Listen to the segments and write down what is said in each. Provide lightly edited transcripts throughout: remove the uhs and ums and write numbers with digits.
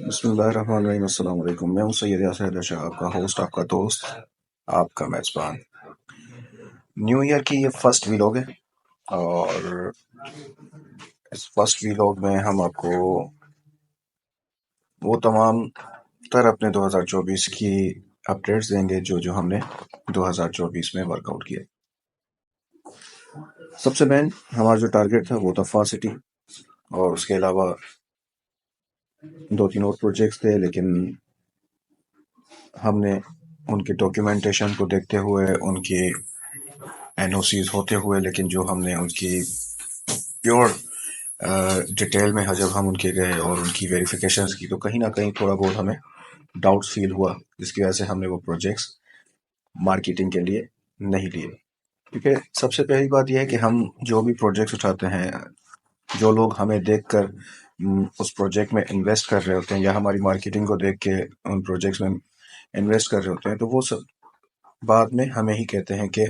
بسم اللہ الرحمن الرحیم۔ السلام علیکم، میں ہوں سید یاسر حیدر شاہ، آپ کا ہوسٹ، آپ کا دوست، آپ کا میزبان۔ نیو ایئر کی یہ فرسٹ ویلاگ ہے، اور اس فرسٹ ویلاگ میں ہم آپ کو وہ تمام تر اپنے 2024 کی اپڈیٹس دیں گے جو ہم نے 2024 میں ورک آؤٹ کیا۔ سب سے مین ہمارا جو ٹارگیٹ تھا وہ تھا فار سٹی، اور اس کے علاوہ 2-3 اور پروجیکٹس تھے، لیکن ہم نے ان کے ڈاکیومنٹیشن کو دیکھتے ہوئے، ان کی این او سیز ہوتے ہوئے، لیکن جو ہم نے ان کی پیور ڈیٹیل میں جب ہم ان کے گئے اور ان کی ویریفیکیشنز کی، تو کہیں نہ کہیں تھوڑا بہت ہمیں ڈاؤٹس فیل ہوا، جس کی وجہ سے ہم نے وہ پروجیکٹس مارکیٹنگ کے لیے نہیں لیے۔ کیونکہ سب سے پہلی بات یہ ہے کہ ہم جو بھی پروجیکٹس اٹھاتے ہیں، جو لوگ ہمیں دیکھ کر اس پروجیکٹ میں انویسٹ کر رہے ہوتے ہیں، یا ہماری مارکیٹنگ کو دیکھ کے ان پروجیکٹس میں انویسٹ کر رہے ہوتے ہیں، تو وہ سب بعد میں ہمیں ہی کہتے ہیں کہ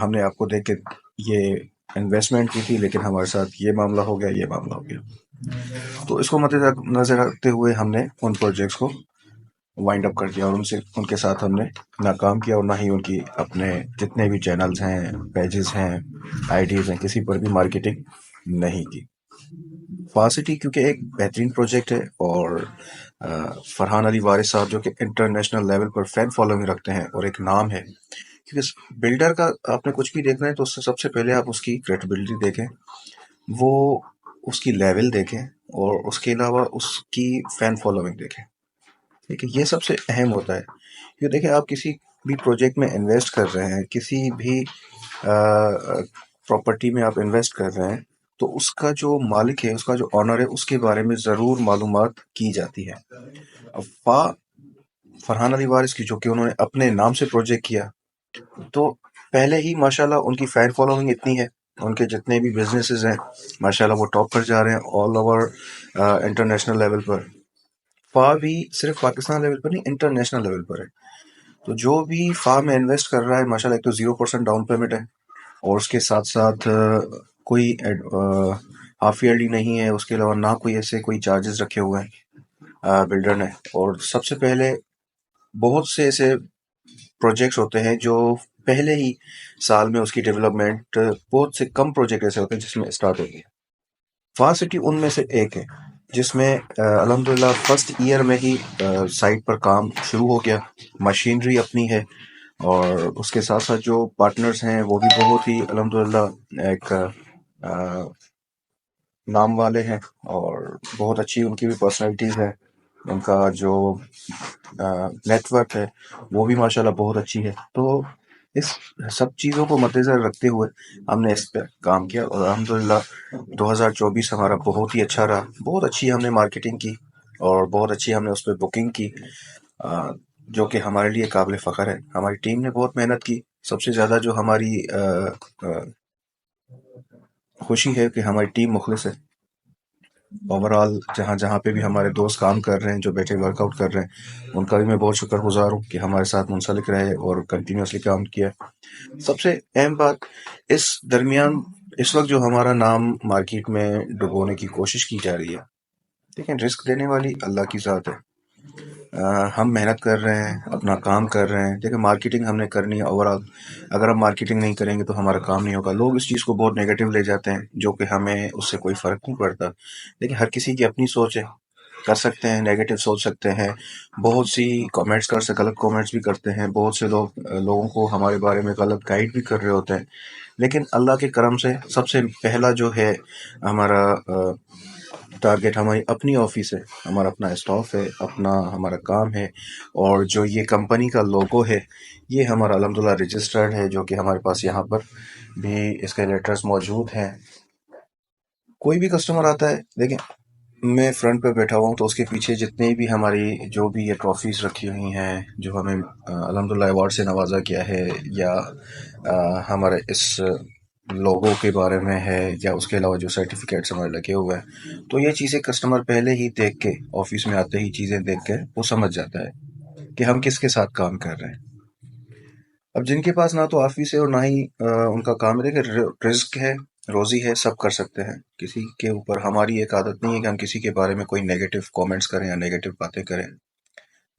ہم نے آپ کو دیکھ کے یہ انویسٹمنٹ کی تھی، لیکن ہمارے ساتھ یہ معاملہ ہو گیا، یہ معاملہ ہو گیا۔ تو اس کو مد نظر رکھتے ہوئے ہم نے ان پروجیکٹس کو وائنڈ اپ کر دیا، اور ان کے ساتھ ہم نے نہ کام کیا، اور نہ ہی ان کی اپنے جتنے بھی چینلز ہیں، پیجز ہیں، آئی ڈیز ہیں، کسی پر بھی مارکیٹنگ نہیں کی۔ فاسٹی کیونکہ ایک بہترین پروجیکٹ ہے، اور فرحان علی وارث صاحب جو کہ انٹرنیشنل لیول پر فین فالوئنگ رکھتے ہیں اور ایک نام ہے، کیونکہ بلڈر کا آپ نے کچھ بھی دیکھنا ہے تو سب سے پہلے آپ اس کی کریڈیبلٹی دیکھیں، وہ اس کی لیول دیکھیں، اور اس کے علاوہ اس کی فین فالوئنگ دیکھیں۔ ٹھیک ہے، یہ سب سے اہم ہوتا ہے۔ یہ دیکھیں، آپ کسی بھی پروجیکٹ میں انویسٹ کر رہے ہیں، کسی بھی پراپرٹی میں آپ انویسٹ کر رہے ہیں، تو اس کا جو مالک ہے، اس کا جو آنر ہے، اس کے بارے میں ضرور معلومات کی جاتی ہے۔ اب فرحان علی وارث کی، جو کہ انہوں نے اپنے نام سے پروجیکٹ کیا، تو پہلے ہی ماشاءاللہ ان کی فین فالوئنگ اتنی ہے، ان کے جتنے بھی بزنسز ہیں ماشاءاللہ وہ ٹاپ پر جا رہے ہیں آل اوور انٹرنیشنل لیول پر۔ بھی صرف پاکستان لیول پر نہیں، انٹرنیشنل لیول پر ہے۔ تو جو بھی میں انویسٹ کر رہا ہے ماشاءاللہ، ایک تو 0% ڈاؤن پیمنٹ ہے، اور اس کے ساتھ ساتھ کوئی ہاف ایئرلی نہیں ہے، اس کے علاوہ نہ کوئی ایسے کوئی چارجز رکھے ہوئے ہیں بلڈر نے۔ اور سب سے پہلے بہت سے ایسے پروجیکٹس ہوتے ہیں جو پہلے ہی سال میں اس کی ڈیولپمنٹ، بہت سے کم پروجیکٹ ایسے ہوتے ہیں جس میں اسٹارٹ ہوتی ہے۔ فاسٹ سٹی ان میں سے ایک ہے، جس میں الحمدللہ فرسٹ ایئر میں ہی سائٹ پر کام شروع ہو گیا، مشینری اپنی ہے، اور اس کے ساتھ ساتھ جو پارٹنرز ہیں وہ بھی بہت ہی الحمدللہ ایک نام والے ہیں، اور بہت اچھی ان کی بھی پرسنالٹیز ہے، ان کا جو نیٹ ورک ہے وہ بھی ماشاءاللہ بہت اچھی ہے۔ تو اس سب چیزوں کو مد نظر رکھتے ہوئے ہم نے اس پہ کام کیا، اور الحمدللہ 2024 ہمارا بہت ہی اچھا رہا۔ بہت اچھی ہم نے مارکیٹنگ کی، اور بہت اچھی ہم نے اس پہ بکنگ کی، جو کہ ہمارے لیے قابل فخر ہے۔ ہماری ٹیم نے بہت محنت کی۔ سب سے زیادہ جو ہماری خوشی ہے کہ ہماری ٹیم مخلص ہے۔ اوورال جہاں پہ بھی ہمارے دوست کام کر رہے ہیں، جو بیٹھے ورک آؤٹ کر رہے ہیں، ان کا بھی میں بہت شکر گزار ہوں کہ ہمارے ساتھ منسلک رہے اور کنٹینیوسلی کام کیا۔ سب سے اہم بات اس درمیان، اس وقت جو ہمارا نام مارکیٹ میں ڈبونے کی کوشش کی جا رہی ہے، لیکن رسک دینے والی اللہ کی ذات ہے۔ ہم محنت کر رہے ہیں، اپنا کام کر رہے ہیں، دیکھیں مارکیٹنگ ہم نے کرنی ہے اوورال۔ اگر ہم مارکیٹنگ نہیں کریں گے تو ہمارا کام نہیں ہوگا۔ لوگ اس چیز کو بہت نیگیٹو لے جاتے ہیں، جو کہ ہمیں اس سے کوئی فرق نہیں پڑتا، لیکن ہر کسی کی اپنی سوچ ہے۔ کر سکتے ہیں نیگیٹو سوچ سکتے ہیں، بہت سی کامنٹس غلط کامنٹس بھی کرتے ہیں، بہت سے لوگوں کو ہمارے بارے میں غلط گائیڈ بھی کر رہے ہوتے ہیں، لیکن اللہ کے کرم سے سب سے پہلا جو ہے ہمارا ٹارگیٹ ہماری اپنی آفس ہے، ہمارا اپنا اسٹاف ہے، ہمارا کام ہے، اور جو یہ کمپنی کا لوگو ہے یہ ہمارا الحمدللہ رجسٹرڈ ہے، جو کہ ہمارے پاس یہاں پر بھی اس کے لیٹرز موجود ہیں۔ کوئی بھی کسٹمر آتا ہے، دیکھیں میں فرنٹ پہ بیٹھا ہوا ہوں، تو اس کے پیچھے جتنے بھی ہماری جو بھی یہ ٹرافیز رکھی ہوئی ہیں، جو ہمیں الحمدللہ ایوارڈ سے نوازا گیا ہے، یا ہمارے اس لوگو کے بارے میں ہے، یا اس کے علاوہ جو سرٹیفکیٹس ہمارے لگے ہوئے ہیں، تو یہ چیزیں کسٹمر پہلے ہی دیکھ کے، آفس میں آتے ہی چیزیں دیکھ کے وہ سمجھ جاتا ہے کہ ہم کس کے ساتھ کام کر رہے ہیں۔ اب جن کے پاس نہ تو آفس ہے اور نہ ہی ان کا کام ہے، دیکھیں رزق ہے، روزی ہے، سب کر سکتے ہیں، کسی کے اوپر ہماری ایک عادت نہیں ہے کہ ہم کسی کے بارے میں کوئی نیگیٹو کامنٹس کریں یا نیگیٹو باتیں کریں۔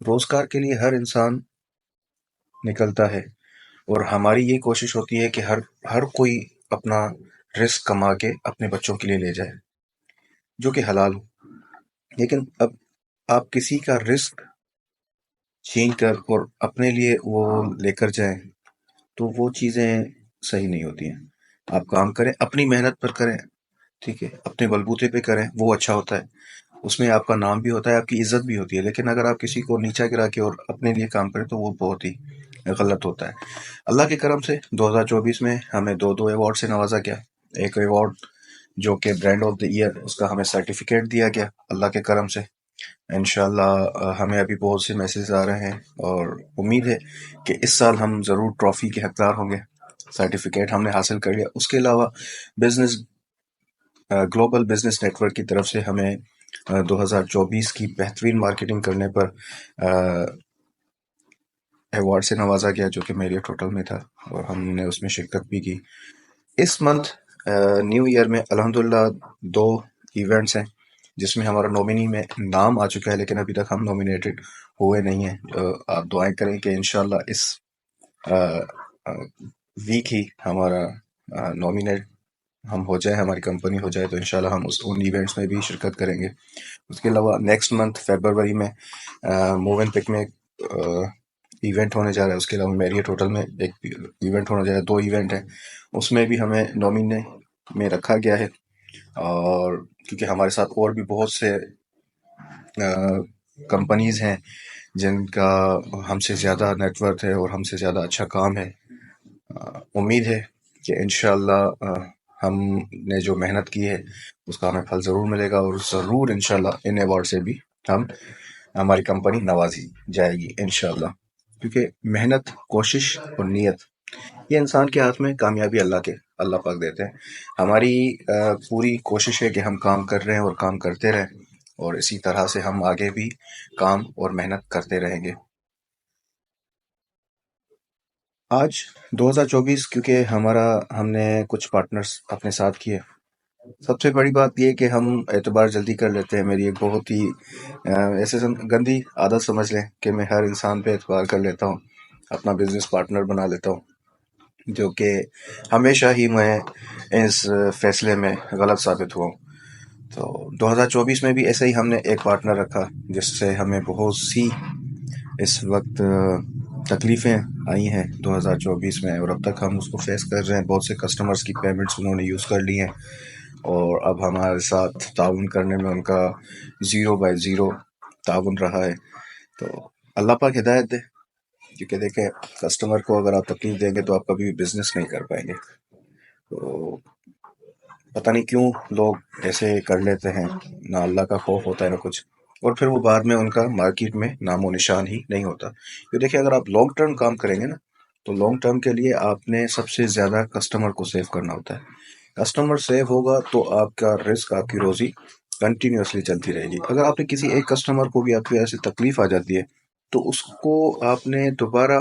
روزگار کے لیے ہر انسان نکلتا ہے، اور ہماری یہ کوشش ہوتی ہے کہ ہر کوئی اپنا رزق کما کے اپنے بچوں کے لیے لے جائے جو کہ حلال ہو۔ لیکن اب آپ کسی کا رزق چھین کر اور اپنے لیے وہ لے کر جائیں تو وہ چیزیں صحیح نہیں ہوتی ہیں۔ آپ کام کریں، اپنی محنت پر کریں، ٹھیک ہے، اپنے بلبوتے پہ کریں، وہ اچھا ہوتا ہے، اس میں آپ کا نام بھی ہوتا ہے، آپ کی عزت بھی ہوتی ہے۔ لیکن اگر آپ کسی کو نیچا گرا کے اور اپنے لیے کام کریں تو وہ بہت ہی غلط ہوتا ہے۔ اللہ کے کرم سے 2024 میں ہمیں دو ایوارڈ سے نوازا گیا۔ ایک ایوارڈ جو کہ برانڈ آف دی ایئر، اس کا ہمیں سرٹیفکیٹ دیا گیا اللہ کے کرم سے۔ انشاءاللہ ہمیں ابھی بہت سے میسیج آ رہے ہیں اور امید ہے کہ اس سال ہم ضرور ٹرافی کے حقدار ہوں گے۔ سرٹیفکیٹ ہم نے حاصل کر لیا۔ اس کے علاوہ business global business network کی طرف سے ہمیں 2024 کی بہترین مارکیٹنگ کرنے پر ایوارڈ سے نوازا گیا، جو کہ میریٹ ہوٹل میں تھا، اور ہم نے اس میں شرکت بھی کی۔ اس منتھ نیو ایئر میں الحمدللہ 2 ایونٹس ہیں جس میں ہمارا نومینی میں نام آ چکا ہے، لیکن ابھی تک ہم نومینیٹڈ ہوئے نہیں ہیں۔ آپ دعائیں کریں کہ انشاءاللہ اس ویک ہی ہمارا نومینیٹ ہم ہو جائے، ہماری کمپنی ہو جائے، تو انشاءاللہ ہم ان ایونٹس میں بھی شرکت کریں گے۔ اس کے علاوہ نیکسٹ منتھ فیبروری میں موو اینڈ پک میں ایونٹ ہونے جا رہا ہے۔ اس کے علاوہ میریٹ ہوٹل میں ایک ایونٹ ہونے جا رہا ہے، 2 ایونٹ ہیں، اس میں بھی ہمیں نومینے میں رکھا گیا ہے۔ اور کیونکہ ہمارے ساتھ اور بھی بہت سے کمپنیز ہیں جن کا ہم سے زیادہ نیٹ ورتھ ہے اور ہم سے زیادہ اچھا کام ہے۔ امید ہے کہ انشاءاللہ ہم نے جو محنت کی ہے اس کا ہمیں پھل ضرور ملے گا، اور ضرور انشاءاللہ ان ایوارڈ سے بھی ہماری کمپنی نوازی جائے گی انشاءاللہ۔ کیونکہ محنت، کوشش اور نیت، یہ انسان کے ہاتھ میں، کامیابی اللہ پاک دیتے ہیں۔ ہماری پوری کوشش ہے کہ ہم کام کر رہے ہیں اور کام کرتے رہیں، اور اسی طرح سے ہم آگے بھی کام اور محنت کرتے رہیں گے۔ آج 2024 کیونکہ ہم نے کچھ پارٹنرز اپنے ساتھ کیے۔ سب سے بڑی بات یہ کہ ہم اعتبار جلدی کر لیتے ہیں۔ میری ایک بہت ہی ایسے گندی عادت سمجھ لیں کہ میں ہر انسان پہ اعتبار کر لیتا ہوں، اپنا بزنس پارٹنر بنا لیتا ہوں، جو کہ ہمیشہ ہی میں اس فیصلے میں غلط ثابت ہوا ہوں۔ تو 2024 میں بھی ایسے ہی ہم نے ایک پارٹنر رکھا جس سے ہمیں بہت سی اس وقت تکلیفیں آئی ہیں 2024 میں، اور اب تک ہم اس کو فیس کر رہے ہیں۔ بہت سے کسٹمرز کی پیمنٹس انہوں نے یوز کر لی ہیں، اور اب ہمارے ساتھ تعاون کرنے میں ان کا 0/0 تعاون رہا ہے۔ تو اللہ پاک ہدایت دے، کیونکہ دیکھیں کسٹمر کو اگر آپ تکلیف دیں گے تو آپ کبھی بھی بزنس نہیں کر پائیں گے۔ تو پتہ نہیں کیوں لوگ ایسے کر لیتے ہیں، نہ اللہ کا خوف ہوتا ہے نہ کچھ، اور پھر وہ بعد میں ان کا مارکیٹ میں نام و نشان ہی نہیں ہوتا۔ تو دیکھیں اگر آپ لانگ ٹرم کام کریں گے نا، تو لانگ ٹرم کے لیے آپ نے سب سے زیادہ کسٹمر کو سیو کرنا ہوتا ہے۔ کسٹمر سیو ہوگا تو آپ کا رزق، آپ کی روزی کنٹینیوسلی چلتی رہے گی۔ اگر آپ نے کسی ایک کسٹمر کو بھی آپ کی وجہ سے تکلیف آ جاتی ہے تو اس کو آپ نے دوبارہ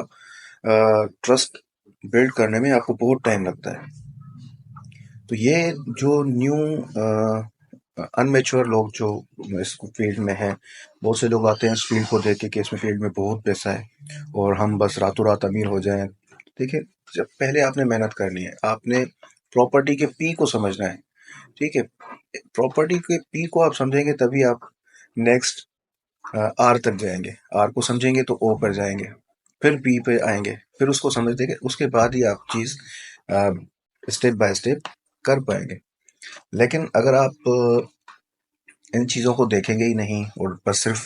ٹرسٹ بلڈ کرنے میں آپ کو بہت ٹائم لگتا ہے۔ تو یہ جو نیو ان میچور لوگ جو اس فیلڈ میں ہیں، بہت سے لوگ آتے ہیں اس فیلڈ کو دیکھ کے کہ اس میں فیلڈ میں بہت پیسہ ہے اور ہم بس راتوں رات امیر ہو جائیں۔ دیکھیں جب پہلے آپ نے محنت کرنی ہے، آپ نے پراپرٹی کے پی کو سمجھنا ہے، ٹھیک ہے، پراپرٹی کے پی کو آپ سمجھیں گے تبھی آپ نیکسٹ آر تک جائیں گے، آر کو سمجھیں گے تو او پر جائیں گے، پھر پی پہ آئیں گے، پھر اس کو سمجھتے گے، اس کے بعد ہی آپ چیز اسٹیپ بائی اسٹیپ کر پائیں گے۔ لیکن اگر آپ ان چیزوں کو دیکھیں گے ہی نہیں اور بس صرف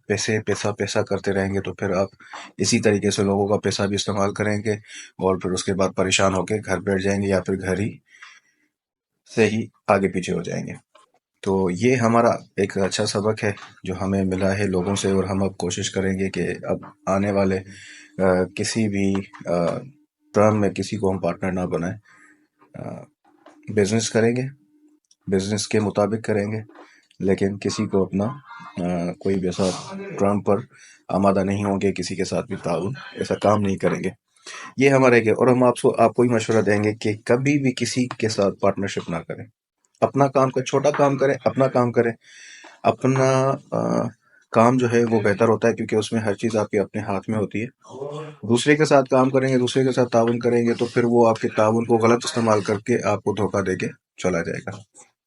پیسے پیسہ پیسہ کرتے رہیں گے، تو پھر آپ اسی طریقے سے لوگوں کا پیسہ بھی استعمال کریں گے، اور پھر اس کے بعد پریشان ہو کے گھر بیٹھ جائیں گے، یا پھر گھر ہی سے ہی آگے پیچھے ہو جائیں گے۔ تو یہ ہمارا ایک اچھا سبق ہے جو ہمیں ملا ہے لوگوں سے، اور ہم اب کوشش کریں گے کہ اب آنے والے کسی بھی ٹرم میں کسی کو ہم پارٹنر نہ بنائیں۔ بزنس کریں گے، بزنس کے مطابق کریں گے، لیکن کسی کو اپنا کوئی بھی ایسا ٹرم پر آمادہ نہیں ہوں گے، کسی کے ساتھ بھی تعاون ایسا کام نہیں کریں گے۔ یہ ہمارا ایک ہے، اور ہم آپ کو ہی مشورہ دیں گے کہ کبھی بھی کسی کے ساتھ پارٹنرشپ نہ کریں. اپنا کام کا چھوٹا کام کریں، اپنا کام کریں. اپنا کام جو ہے وہ بہتر ہوتا ہے، کیونکہ اس میں ہر چیز آپ کے اپنے ہاتھ میں ہوتی ہے. دوسرے کے ساتھ کام کریں گے، دوسرے کے ساتھ تعاون کریں گے، تو پھر وہ آپ کے تعاون کو غلط استعمال کر کے آپ کو دھوکہ دے کے چلا جائے گا.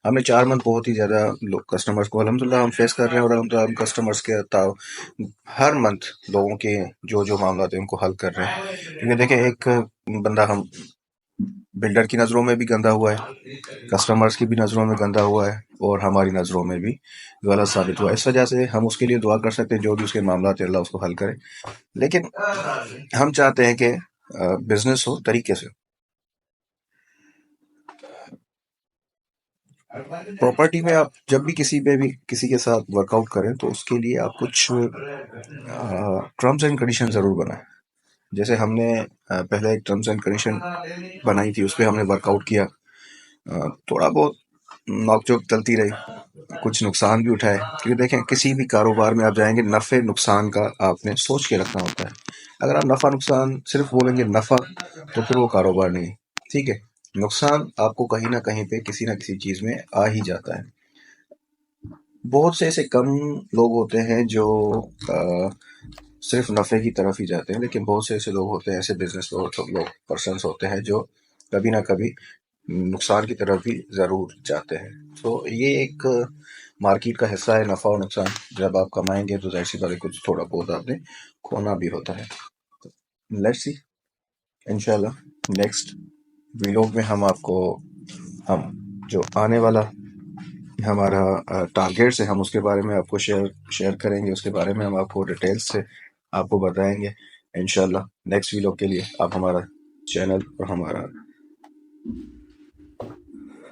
ہمیں 4 منتھ بہت ہی زیادہ لوگ کسٹمرز کو الحمد للہ ہم فیس کر رہے ہیں، اور الحمد للہ ہم کسٹمرز کے ہر منتھ لوگوں کے جو معاملات ہیں ان کو حل کر رہے ہیں. کیونکہ دیکھیں، ایک بندہ ہم بلڈر کی نظروں میں بھی گندا ہوا ہے، کسٹمرز کی بھی نظروں میں گندا ہوا ہے، اور ہماری نظروں میں بھی غلط ثابت ہوا. اس وجہ سے ہم اس کے لیے دعا کر سکتے ہیں، جو بھی اس کے معاملات ہیں اللہ اس کو حل کرے. لیکن ہم چاہتے ہیں کہ بزنس ہو طریقے سے. پراپرٹی میں آپ جب بھی کسی کے ساتھ ورک آؤٹ کریں تو اس کے لیے آپ کچھ ٹرمز اینڈ کنڈیشن ضرور بنائیں. جیسے ہم نے پہلے ایک ٹرمز اینڈ کنڈیشن بنائی تھی، اس پہ ہم نے ورک آؤٹ کیا. تھوڑا بہت نوک جھوک چلتی رہی، کچھ نقصان بھی اٹھائے. کیونکہ دیکھیں، کسی بھی کاروبار میں آپ جائیں گے، نفع نقصان کا آپ نے سوچ کے رکھنا ہوتا ہے. اگر آپ نفع نقصان صرف بولیں گے نفع، تو پھر وہ کاروبار نہیں. ٹھیک ہے، نقصان آپ کو کہیں نہ کہیں پہ کسی نہ کسی چیز میں آ ہی جاتا ہے. بہت سے ایسے کم لوگ ہوتے ہیں جو صرف نفع کی طرف ہی جاتے ہیں، لیکن بہت سے ایسے لوگ ہوتے ہیں، ایسے بزنس لوگ پرسنس ہوتے ہیں جو کبھی نہ کبھی نقصان کی طرف بھی ضرور جاتے ہیں. تو یہ ایک مارکیٹ کا حصہ ہے، نفع اور نقصان. جب آپ کمائیں گے تو ظاہر سی بات ہے کچھ تھوڑا بہت آپ نے کھونا بھی ہوتا ہے. لیٹس سی، انشاءاللہ نیکسٹ ویلوگ میں ہم جو آنے والا ہمارا ٹارگیٹس ہے، ہم اس کے بارے میں آپ کو شیئر کریں گے. اس کے بارے میں ہم آپ کو ڈیٹیلز سے آپ کو بتائیں گے انشاءاللہ. نیکسٹ ویلوگ کے لیے آپ ہمارا چینل اور ہمارا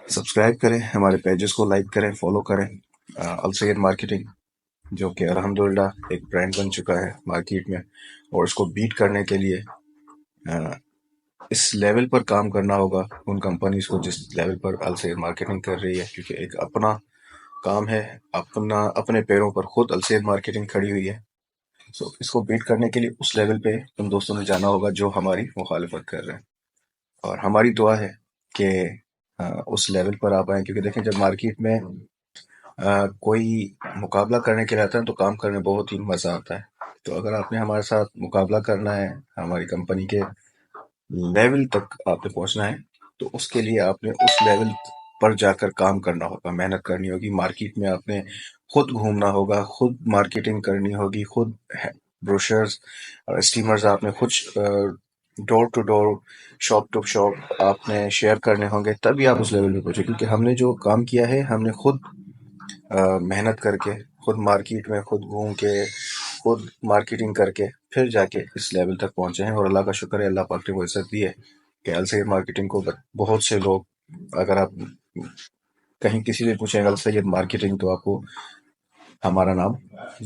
سبسکرائب کریں، ہمارے پیجز کو لائک کریں، فالو کریں. السید مارکیٹنگ جو کہ الحمدللہ ایک برانڈ بن چکا ہے مارکیٹ میں، اور اس کو بیٹ کرنے کے لیے اس لیول پر کام کرنا ہوگا ان کمپنیز کو جس لیول پر السید مارکیٹنگ کر رہی ہے. کیونکہ ایک اپنا کام ہے، اپنے پیروں پر خود السید مارکیٹنگ کھڑی ہوئی ہے. سو اس کو بیٹ کرنے کے لیے اس لیول پہ تم دوستوں نے جانا ہوگا جو ہماری مخالفت کر رہے ہیں. اور ہماری دعا ہے کہ اس لیول پر آپ آئیں. کیونکہ دیکھیں، جب مارکیٹ میں کوئی مقابلہ کرنے کے لیے آتا ہے تو کام کرنے بہت ہی مزہ آتا ہے. تو اگر آپ نے ہمارے ساتھ مقابلہ کرنا ہے، ہماری کمپنی کے لیول تک آپ نے پہنچنا ہے، تو اس کے لیے آپ نے اس لیول پر جا کر کام کرنا ہوگا، محنت کرنی ہوگی. مارکیٹ میں آپ نے خود گھومنا ہوگا، خود مارکیٹنگ کرنی ہوگی، خود بروشرز اور اسٹیمرز آپ نے خود door to door, shop to shop آپ نے شیئر کرنے ہوں گے، تبھی آپ اس لیول پہ پہنچے. کیونکہ ہم نے جو کام کیا ہے، ہم نے خود محنت کر کے، خود مارکیٹ میں خود گھوم کے، خود مارکیٹنگ کر کے پھر جا کے اس لیول تک پہنچے ہیں. اور اللہ کا شکر ہے، اللہ پاک نے وہ عزت دی ہے کہ السید مارکیٹنگ کو بہت سے لوگ، اگر آپ کہیں کسی سے پوچھیں گے السید مارکیٹنگ، تو آپ کو ہمارا نام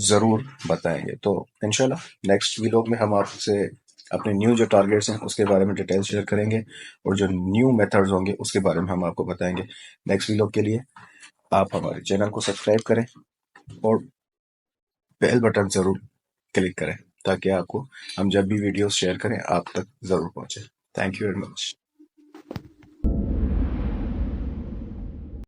ضرور بتائیں گے. تو انشاءاللہ نیکسٹ ویلوگ میں ہم آپ سے اپنے نیو جو ٹارگیٹس ہیں اس کے بارے میں ڈیٹیل شیئر کریں گے، اور جو نیو میتھڈز ہوں گے اس کے بارے میں ہم آپ کو بتائیں گے. نیکسٹ ویلوگ کے لیے آپ ہمارے چینل کو سبسکرائب کریں اور بیل بٹن ضرور کلک کریں، تاکہ آپ کو ہم جب بھی ویڈیوز شیئر کریں آپ تک ضرور پہنچے. Thank you very much.